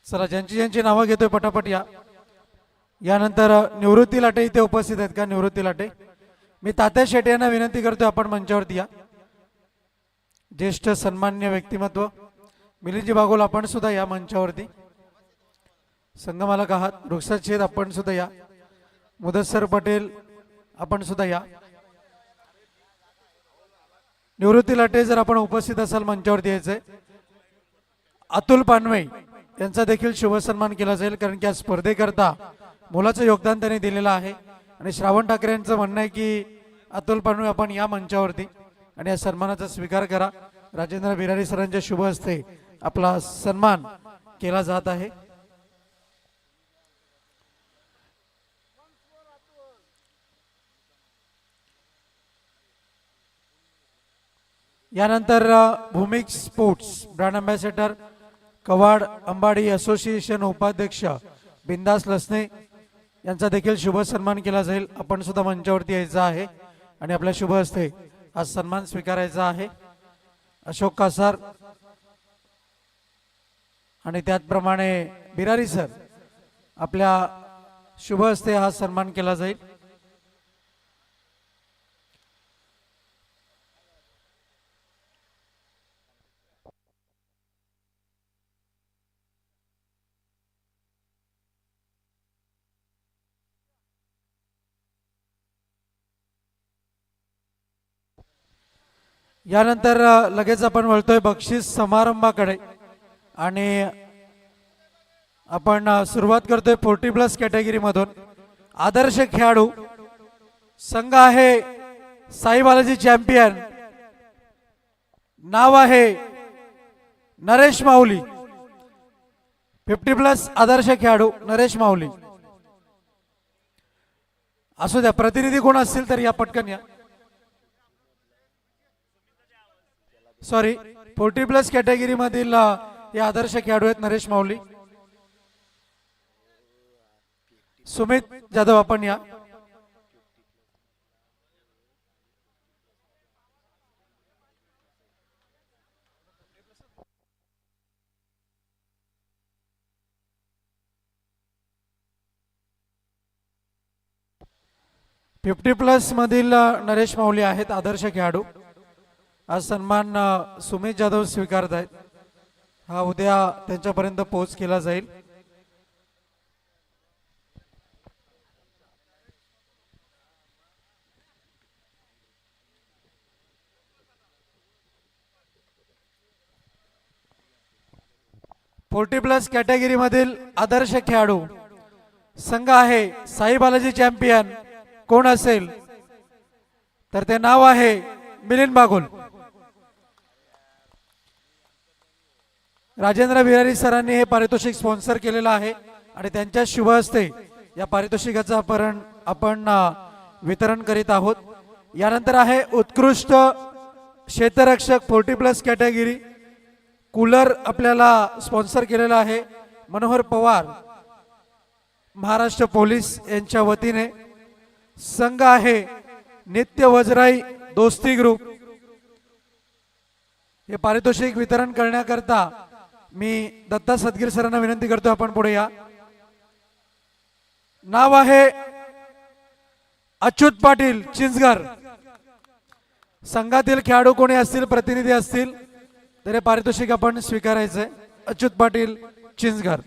चला ज्यांची ज्यांची नावं घेतोय पटापट या. यानंतर निवृत्ती लाटे इथे उपस्थित आहेत का? निवृत्ती लाटे, मी तात्या शेटे यांना विनंती करतोय आपण मंचावरती या. ज्येष्ठ सन्मान्य व्यक्तिमत्व मिलिंदजी बागोल आपण सुद्धा या मंचावरती. संगमालक आहात रुखसाद शेठ आपण सुद्धा या. मुदस्सर पटेल आपण सुद्धा या. निवृत्ती लाटे जर आपण उपस्थित असाल मंचावरती यायचंय. अतुल पानवे यांचा देखील शुभ सन्मान केला जाईल, कारण की या स्पर्धेकरता मोलाचं योगदान त्यांनी दिलेलं आहे. आणि श्रावण ठाकरे यांचं म्हणणं आहे की अतुल पानवे आपण या मंचावरती आणि या सन्मानाचा स्वीकार करा. राजेंद्र बिरारी सरांच्या शुभ हस्ते आपला सन्मान केला जात आहे. यानंतर भूमिक स्पोर्ट्स ब्रँड अँबॅसेडर कवाड अंबाडी असोसिएशन उपाध्यक्ष बिंदास लसने यांचा देखील शुभ सन्मान केला जाईल. आपण सुद्धा मंचावरती यायचं आहे आणि आपल्या शुभ हस्ते हा सन्मान स्वीकारायचा आहे. अशोक कासार आणि त्याचप्रमाणे बिरारी सर आपल्या शुभ हस्ते हा सन्मान केला जाईल. यानंतर लगेच आपण वळतोय बक्षीस समारंभाकडे आणि आपण सुरुवात करतोय 40+ कॅटेगरी मधून. आदर्श खेळाडू संघ आहे साई बालाजी चॅम्पियन, नाव आहे नरेश माऊली. 50+ आदर्श खेळाडू नरेश माऊली. असू द्या, प्रतिनिधी कोण असतील तर या पटकन या. सॉरी, 40+ कॅटेगरी मधील हे आदर्श खेळाडू आहेत नरेश माऊली. सुमित जाधव आपण या. +50 मधील नरेश माऊली आहेत आदर्श खेळाडू. आज सन्मान सुमित जाधव स्वीकारत आहेत. हा उद्या त्यांच्यापर्यंत पोहोच केला जाईल. +40 कॅटेगरी मधील आदर्श खेळाडू संघ आहे साई बालाजी चॅम्पियन. कोण असेल तर ते नाव आहे मिलिंद बागोल. राजेंद्र बिहारी सरांनी हे पारितोषिक स्पॉन्सर केलेलं आहे आणि त्यांच्या शुभ हस्ते या पारितोषिकाचं आपण वितरण करीत आहोत. यानंतर आहे उत्कृष्ट क्षेत्ररक्षक 40+ कॅटेगरी. कूलर आपल्याला स्पॉन्सर केलेला आहे मनोहर पवार महाराष्ट्र पोलीस यांच्या वतीने. संघ आहे नित्य वजराई दोस्ती ग्रुप. हे पारितोषिक वितरण करण्याकरता मी दत्ता सदगीर सरांना विनंती करतो आपण पुढे या. नाव आहे अच्युत पाटील चिंचघर. संघातील खेळाडू कोणी असतील प्रतिनिधी असतील तर हे पारितोषिक आपण स्वीकारायचंय. अच्युत पाटील चिंचघर.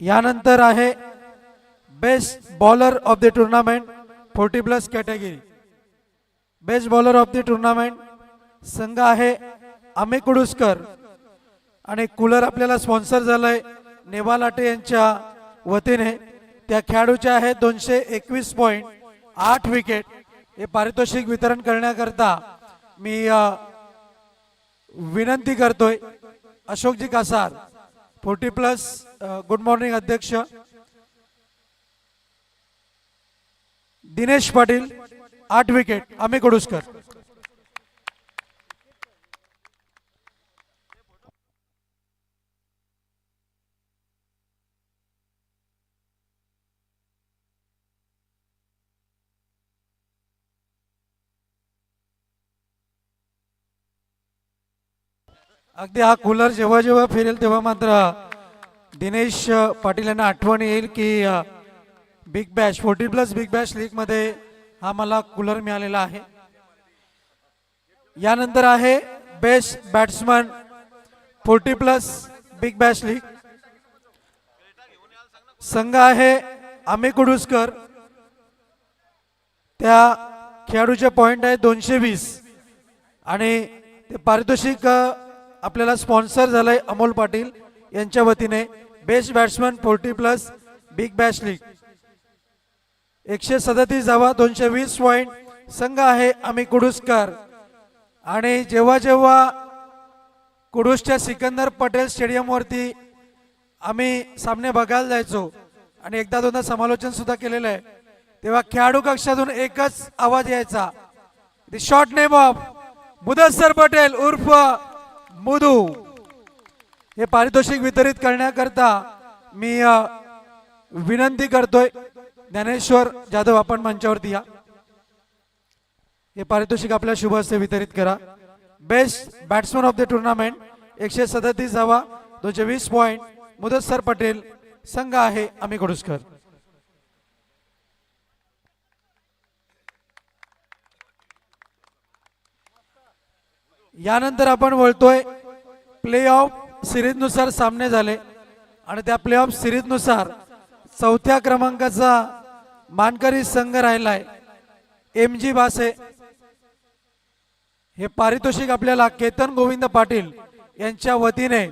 यानंतर आहे best bowler of the tournament 40+ category. Best bowler of the tournament संघ आहे आम्ही कुडुसकर आणि कूलर आपल्याला स्पॉन्सर झालाय नेवा लाटे यांच्या वतीने. त्या खेळाडूच्या आहे 221.8 विकेट. हे पारितोषिक वितरण करण्याकरता मी विनंती करतोय अशोकजी कासार 40+. गुड मॉर्निंग अध्यक्ष दिनेश पाटील 8 विकेट आम्ही कुडुसकर. अगदी हा कूलर जेव्हा जेव्हा फिरेल तेव्हा मात्र दिनेश पाटील यांना आठवण येईल की big Bash 40+ big Bash league मध्ये हा मला कूलर मिळालेला आहे. यानंतर आहे best batsman 40+ big Bash league. संघ आहे आम्ही कुडुसकर. त्या खेळाडूचे पॉइंट आहे 220 आणि ते पारितोषिक आपल्याला स्पॉन्सर झालंय अमोल पाटील यांच्या वतीने. Best batsman 40+ big Bash league 137 धावा 220 पॉइंट. संघ आहे आम्ही कुडुसकर. आणि जेव्हा जेव्हा कुडूसच्या सिकंदर पटेल स्टेडियम वरती आम्ही सामने बघायला जायचो आणि एकदा दोनदा समालोचन सुद्धा केलेलं आहे, तेव्हा खेळाडू कक्षातून एकच आवाज यायचा, the short name of Mudassar Patel उर्फ मुदू. हे पारितोषिक वितरित करण्याकरता मी विनंती करतोय. ज्ञानेश्वर जाधव आपण मंचावरती या. हे पारितोषिक आपल्या शुभ हस्ते वितरित करा. Best batsman of the tournament 137 धावा 220 पॉइंट मुदस्सर पटेल. संघ आहे आम्ही कुडुसकर. यानंतर आपण बोलतोय प्ले ऑफ सिरीज नुसार सामने झाले आणि त्या प्ले ऑफ सिरीज नुसार 4थ्या क्रमांकाचा मानकरी संघ राहिलाय MG बासे. हे पारितोषिक आपल्याला केतन गोविंद पाटील यांच्या वतीने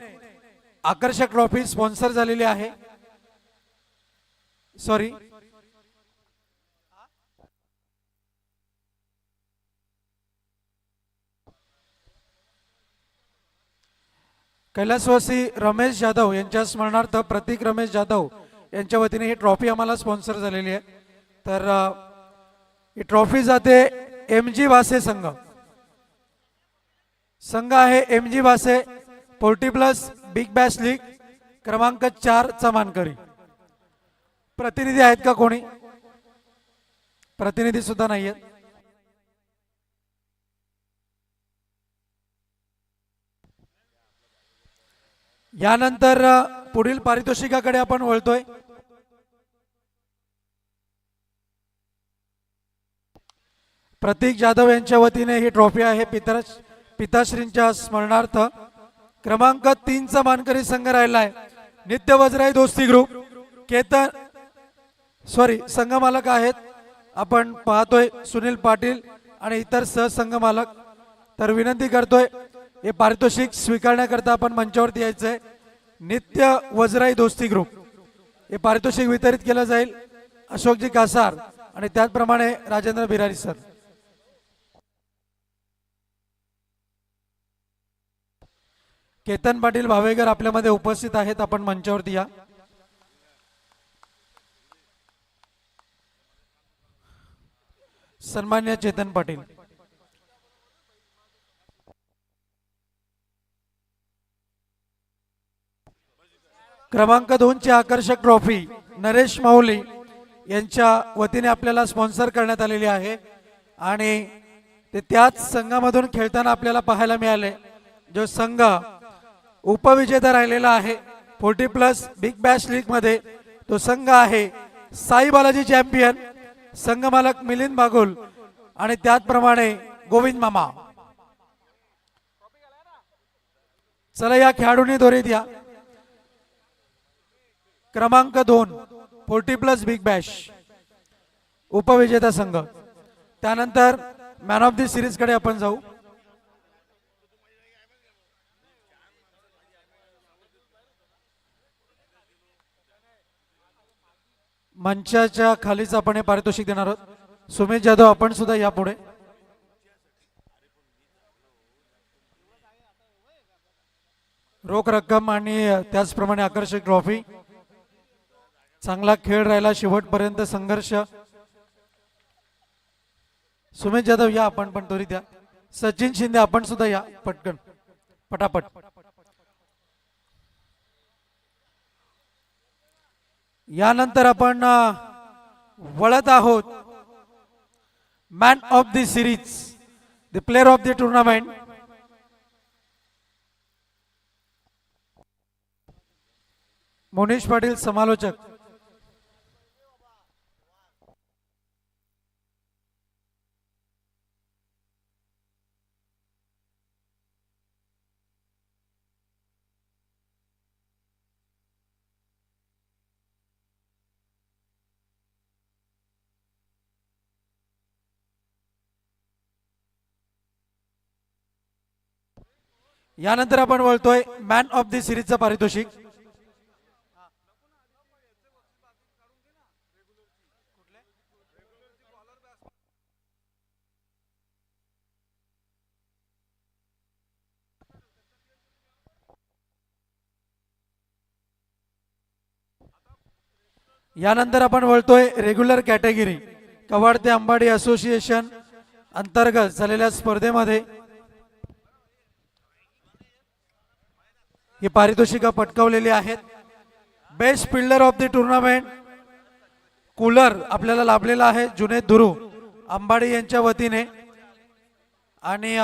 आकर्षक ट्रॉफी स्पॉन्सर झालेली आहे. सॉरी, कैलासवासी रमेश जाधव यांच्या स्मरणार्थ प्रतीक रमेश जाधव यांच्या वतीने ही ट्रॉफी आम्हाला स्पॉन्सर झालेली आहे. तर ही ट्रॉफी जाते MG बासे संघ. संघ आहे MG बासे 40+ बिग बॅश लीग क्रमांक 4 चा मानकरी. प्रतिनिधी आहेत का कोणी? प्रतिनिधी सुद्धा नाहीयेत. यानंतर पुढील पारितोषिकाकडे आपण वळतोय. प्रतीक जाधव यांच्या वतीने ही ट्रॉफी आहे पिताश्रींच्या स्मरणार्थ. क्रमांक 3 चा मानकरी संघ राहिलाय नित्य वज्राई दोस्ती ग्रुप. केतन संघ मालक आहेत आपण पाहतोय सुनील पाटील आणि इतर सहसंघ मालक. तर विनंती करतोय हे पारितोषिक स्वीकारण्याकरता आपण मंचावरती यायचंय. नित्य वज्राई दोस्ती ग्रुप हे पारितोषिक वितरित केलं जाईल अशोकजी कासार आणि त्याचप्रमाणे राजेंद्र बिरारी सर. केतन पाटील भावेकर आपल्यामध्ये उपस्थित आहेत, आपण मंचावरती या. सन्मान्य चेतन पाटील. क्रमांक 2 ची आकर्षक ट्रॉफी नरेश माऊली यांच्या वतीने आपल्याला स्पॉन्सर करण्यात आलेली आहे आणि ते त्याच संघामधून खेळताना आपल्याला पाहायला मिळाले. जो संघ उपविजेता राहिलेला आहे 40+ बिग बॅश लीग मध्ये, तो संघ आहे साई बालाजी चॅम्पियन. संघ मालक मिलिंद बागुल आणि त्याचप्रमाणे गोविंद मामा. चला या खेळाडूंनी दोरीत या. क्रमांक 2 40+ बिग बॅश उपविजेता संघ. त्यानंतर मॅन ऑफ द सिरीज कडे आपण जाऊ. मंचाच्या खालीच आपण हे पारितोषिक देणार आहोत. सुमित जाधव आपण सुद्धा या पुढे. रोख रक्कम आणि त्याचप्रमाणे आकर्षक ट्रॉफी. चांगला खेळ राहिला शेवटपर्यंत संघर्ष. सुमित जाधव या आपण पण त्वरित द्या. सचिन शिंदे आपण सुद्धा या पटकन पटापट. यानंतर आपण वळत आहोत man of the series, the player of the tournament. Monish Patil समालोचक. यानंतर आपण बोलतोय मॅन ऑफ द सिरीजचं पारितोषिक. यानंतर आपण बोलतोय रेग्युलर कॅटेगरी कवाड ते अंबाडी असोसिएशन अंतर्गत झालेल्या स्पर्धेमध्ये ही पारितोषिका पटकावलेली आहेत. Best fielder of the tournament cooler आपल्याला लाभलेला आहे जुनेद धुरू अंबाडी यांच्या वतीने. आणि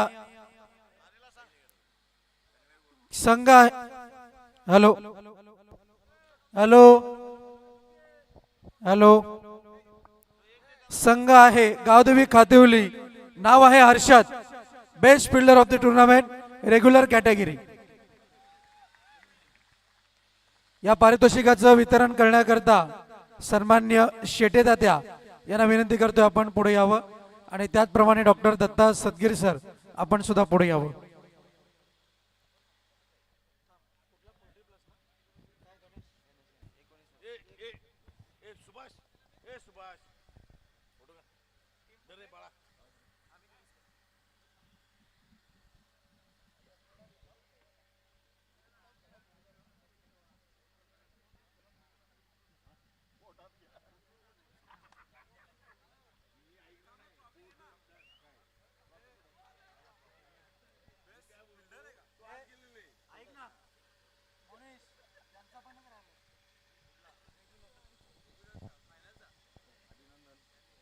संघ हॅलो हॅलो हॅलो संघ आहे गावदेवी खातिवली, नाव आहे Harshad. Best fielder of the tournament regular category. या पारितोषिकाचं वितरण करण्याकरता सन्मान्य शेटे तात्या यांना विनंती करतोय आपण पुढे यावं. आणि त्याचप्रमाणे डॉक्टर दत्ता सदगीर सर आपण सुद्धा पुढे यावं.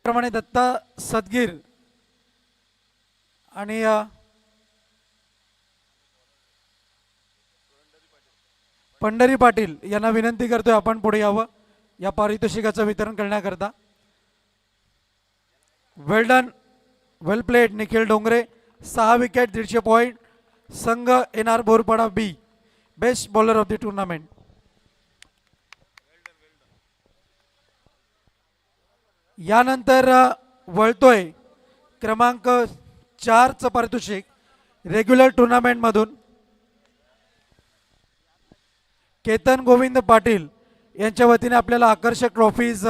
प्रमाणे दत्ता सदगीर आणि पंढरी पाटील यांना विनंती करतोय आपण पुढे यावं या पारितोषिकाचं वितरण करण्याकरता. Well done, well played Nikhil Dongre. 6 wicket 150 point. संघ NR Borpada B best bowler of the tournament. यानंतर वळतोय क्रमांक 4चं पारितोषिक रेग्युलर टुर्नामेंट मधून केतन गोविंद पाटील यांच्या वतीने आपल्याला आकर्षक ट्रॉफीज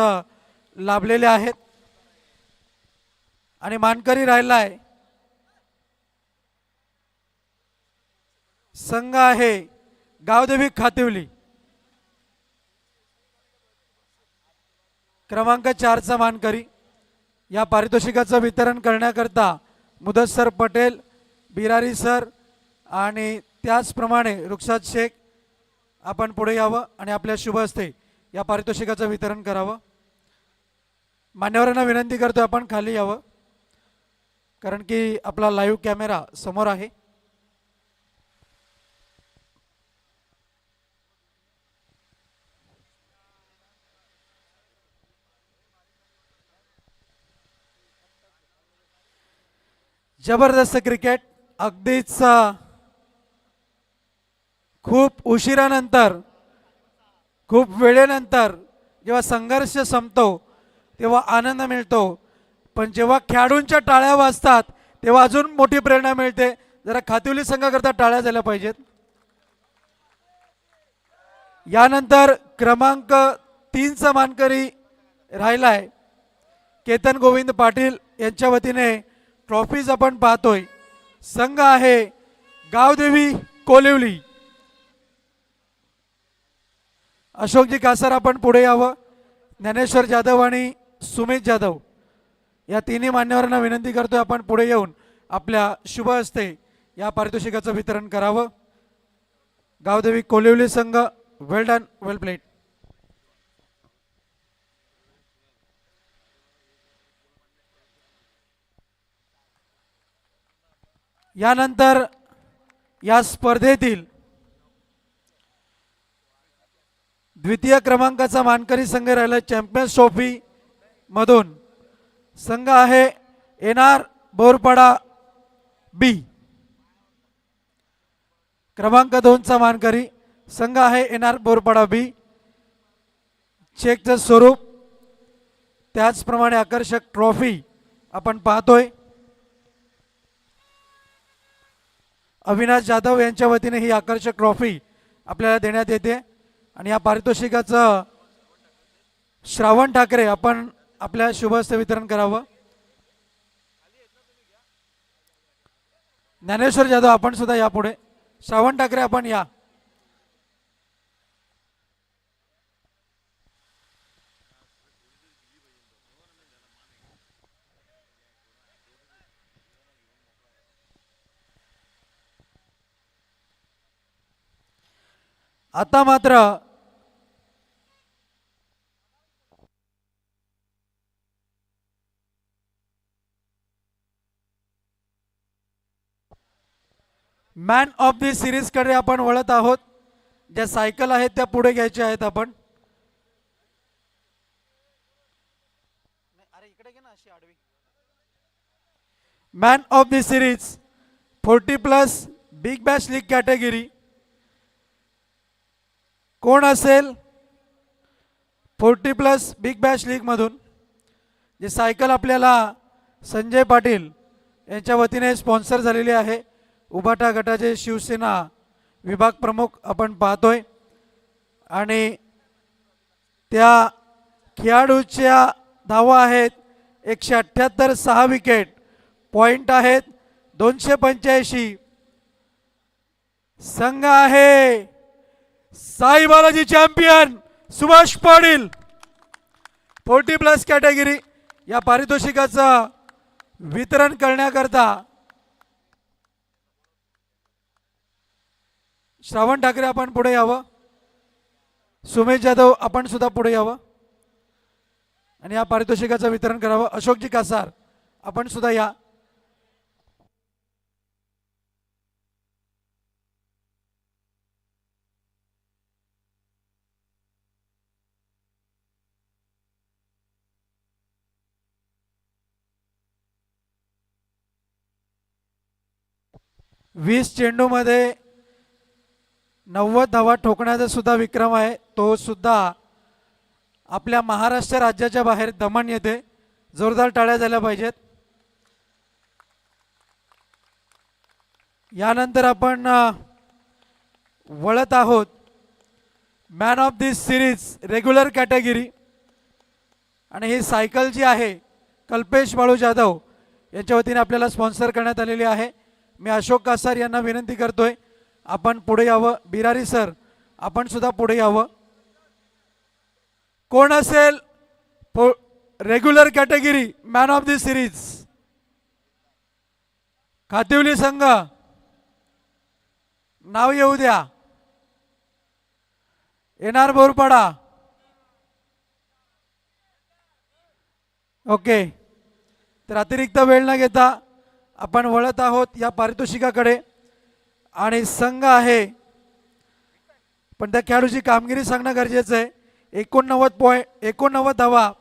लाभलेल्या आहेत. आणि मानकरी राहिलाय संघ आहे गावदेवी खातिवली. क्रमांक 4चा मानकरी. या पारितोषिकाचं वितरण करण्याकरता मुदस्सर पटेल, बिरारी सर आणि त्याचप्रमाणे रुखसाद शेख आपण पुढे यावं आणि आपल्या शुभ हस्ते या पारितोषिकाचं वितरण करावं. मान्यवरांना विनंती करतो आपण खाली यावं कारण की आपला लाईव्ह कॅमेरा समोर आहे. जबरदस्त क्रिकेट. अगदीच खूप उशिरानंतर खूप वेळेनंतर जेव्हा संघर्ष संपतो तेव्हा आनंद मिळतो. पण जेव्हा खेळाडूंच्या टाळ्या वाजतात तेव्हा अजून मोठी प्रेरणा मिळते. जरा खातिवली संघाकरता टाळ्या झाल्या पाहिजेत. यानंतर क्रमांक 3चा मानकरी राहिलाय केतन गोविंद पाटील यांच्या वतीने ट्रॉफीज आपण पाहतोय. संघ आहे गावदेवी कोलिवली. अशोकजी कासार आपण पुढे यावं. ज्ञानेश्वर जाधव आणि सुमित जाधव या तिन्ही मान्यवरांना विनंती करतोय आपण पुढे येऊन आपल्या शुभ हस्ते या पारितोषिकाचं वितरण करावं. गावदेवी कोलिवली संघ वेल डन, वेल प्लेड. यानंतर या स्पर्धेतील द्वितीय क्रमांकाचा मानकरी संघ राहिला चॅम्पियन्स ट्रॉफी मधून संघ आहे एनआर बोरपाडा बी। क्रमांक 2 चा मानकरी संघ आहे एनआर बोरपाडा बी। चेकचं स्वरूप त्याचप्रमाणे आकर्षक ट्रॉफी आपण पाहतोय। अविनाश जाधव यांच्या वतीने ही आकर्षक ट्रॉफी आपल्याला देण्यात येते आणि या पारितोषिकाचं श्रावण ठाकरे आपण आपल्या शुभ हस्ते वितरण करावं। ज्ञानेश्वर जाधव आपण सुद्धा या पुढे। श्रावण ठाकरे आपण या। आता मात्र मॅन ऑफ दी सिरीज कडे आपण वळत आहोत। ज्या सायकल आहेत त्या पुढे घ्यायच्या आहेत आपण। Man of the series 40+ big Bash league category कोण असेल? 40+ बिग बॅश लीग मधून जी सायकल आपल्याला संजय पाटील यांच्या वतीने स्पॉन्सर झालेली आहे। उबाटा गटाचे शिवसेना विभाग प्रमुख आपण पाहतोय आणि त्या खेळाडूच्या धावा आहेत 178, 6 विकेट, पॉइंट आहेत 285। संघ आहे साई बालाजी चॅम्पियन सुभाष पाटील। 40+ कॅटेगरी या पारितोषिकाचं वितरण करण्याकरता श्रावण ठाकरे आपण पुढे यावं। सुमेश जाधव आपण सुद्धा पुढे यावं आणि या पारितोषिकाचं वितरण करावं। अशोकजी कासार आपण सुद्धा या। वीस चेंडूमध्ये 90 धावा ठोकण्याचा सुद्धा विक्रम आहे। तो सुद्धा आपल्या महाराष्ट्र राज्याच्या बाहेर दमण येथे। जोरदार टाळ्या झाल्या पाहिजेत। यानंतर आपण वळत आहोत man of the series regular category आणि ही सायकल जी आहे कल्पेश बाळू जाधव यांच्या वतीने आपल्याला स्पॉन्सर करण्यात आलेली आहे। मी अशोक कासार यांना विनंती करतोय आपण पुढे यावं। बिरारी सर आपण सुद्धा पुढे यावं। कोण असेल regular category man of the series? Khativali संघ नाव येऊ द्या। NR Borpada okay. तर अतिरिक्त वेळ न घेता आपण वळत आहोत या पारितोषिकाकडे आणि संघ आहे पण त्या खेळाडूची कामगिरी सांगणं गरजेचं आहे। 89 धावा,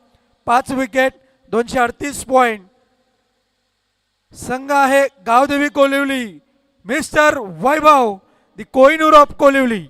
5 विकेट, 238 पॉइंट। संघ आहे Gavdevi Kolivali mister Vaibhav the Kohinoor of Kolivali.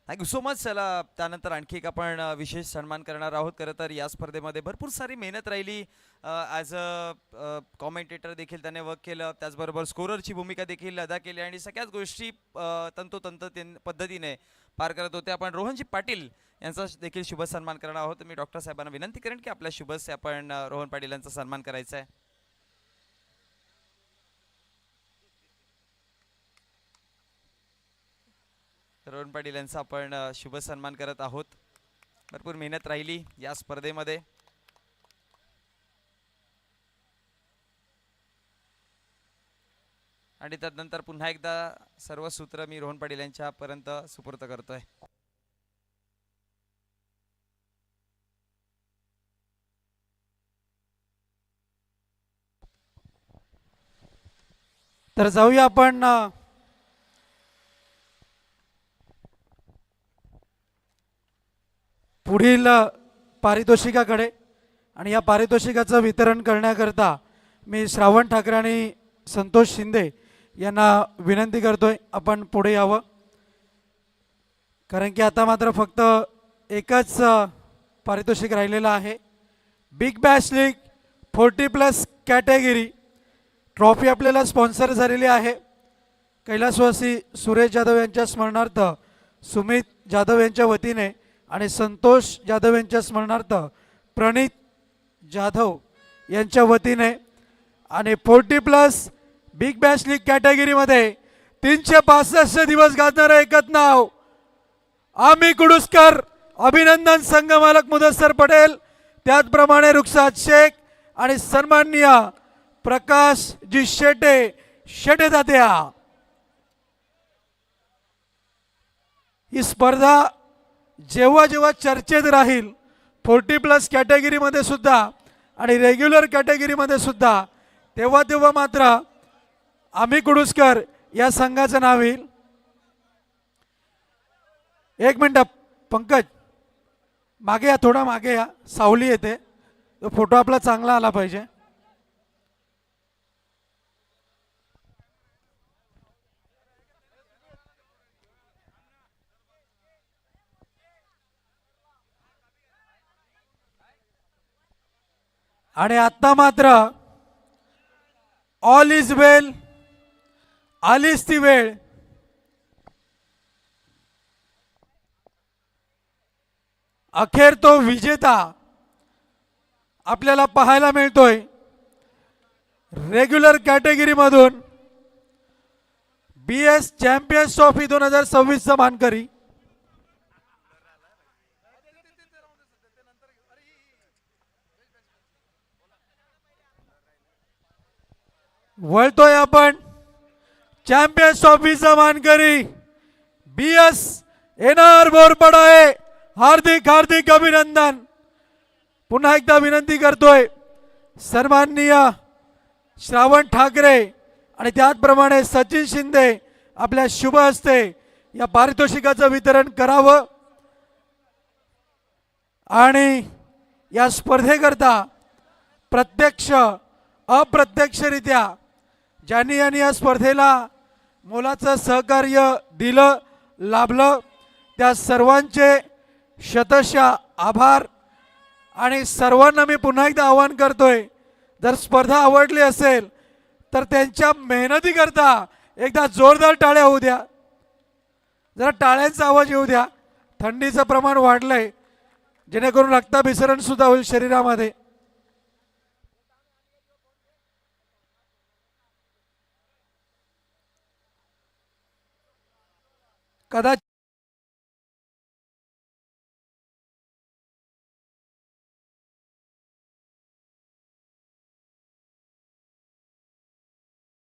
Thank you so much. चला त्यानंतर आणखी एक आपण विशेष सन्मान करणार आहोत। खरं तर या स्पर्धेमध्ये भरपूर सारी मेहनत राहिली। ॲज अ कॉमेंटेटर देखील त्याने वर्क केलं, त्याचबरोबर स्कोररची भूमिका देखील अदा केली आणि सगळ्याच गोष्टी तंतोतंत पद्धतीने पार करत होते। आपण रोहनजी पाटील यांचा देखील शुभ सन्मान करणार आहोत। मी डॉक्टर साहेबांना विनंती करेन की आपल्या शुभ हस्ते आपण रोहन पाटील यांचा सन्मान करायचा आहे। रोहन पाटील यांचा आपण शुभ सन्मान करत आहोत। भरपूर मेहनत राहिली या स्पर्धेमध्ये। आणि त्यानंतर पुन्हा एकदा सर्व सूत्र मी रोहन पाटील यांच्यापर्यंत सुपूर्त करतोय. तर जाऊया आपण पुढील पारितोषिकाकडे. आणि या पारितोषिकाचं वितरण करण्याकरता मी श्रावण ठाकरे आणि संतोष शिंदे यांना विनंती करतोय आपण पुढे यावं, कारण की आता मात्र फक्त एकच पारितोषिक राहिलेलं आहे. Big Bash league 40+ category trophy आपल्याला स्पॉन्सर झालेली आहे. कैलासवासी सुरेश जाधव यांच्या स्मरणार्थ सुमित जाधव यांच्या वतीने आणि संतोष जाधव यांच्या स्मरणार्थ प्रणित जाधव यांच्या वतीने. आणि 40+ बिग बॅश लीग कॅटेगरीमध्ये 365 दिवस गाजणारं एकच नाव आम्ही कुडुसकर, अभिनंदन संघ मालक मुदस्सर पटेल, त्याचप्रमाणे रुखसाद शेख आणि सन्माननीय प्रकाश जी शेटे तात्या. ही स्पर्धा जेव्हा जेव्हा चर्चेत राहील 40+ कॅटेगरीमध्ये सुद्धा आणि रेग्युलर कॅटेगरीमध्ये सुद्धा, तेव्हा तेव्हा मात्र आम्ही कुडुसकर या संघाचं नाव येईल. एक मिनिट पंकज, मागे या, थोडा मागे या, सावली येते, तो फोटो आपला चांगला आला पाहिजे. आणि आता मात्र ऑल इज वेल, आलीच ती वेळ. अखेर तो विजेता आपल्याला पाहायला मिळतोय. रेग्युलर कॅटेगरीमधून BS चॅम्पियन्स ट्रॉफी 2026 मानकरी वळतोय आपण. चॅम्पियन्स ट्रॉफीचा मानकरी BS एनआर बोरपडा आहे. हार्दिक हार्दिक अभिनंदन. पुन्हा एकदा विनंती करतोय सन्माननीय श्रावण ठाकरे आणि त्याचप्रमाणे सचिन शिंदे आपल्या शुभ हस्ते या पारितोषिकाचं वितरण करावं. आणि या स्पर्धेकरता प्रत्यक्ष अप्रत्यक्षरित्या ज्यांनी या स्पर्धेला मोलाचं सहकार्य दिलं, लाभलं, त्या सर्वांचे शतशः आभार. आणि सर्वांना मी पुन्हा एकदा आवाहन करतोय, जर स्पर्धा आवडली असेल तर त्यांच्या मेहनतीकरता एकदा जोरदार टाळ्या होऊ द्या. जरा टाळ्यांचा आवाज येऊ द्या. थंडीचं प्रमाण वाढलंय, जेणेकरून रक्ताभिसरण सुद्धा होईल शरीरामध्ये. कदाचित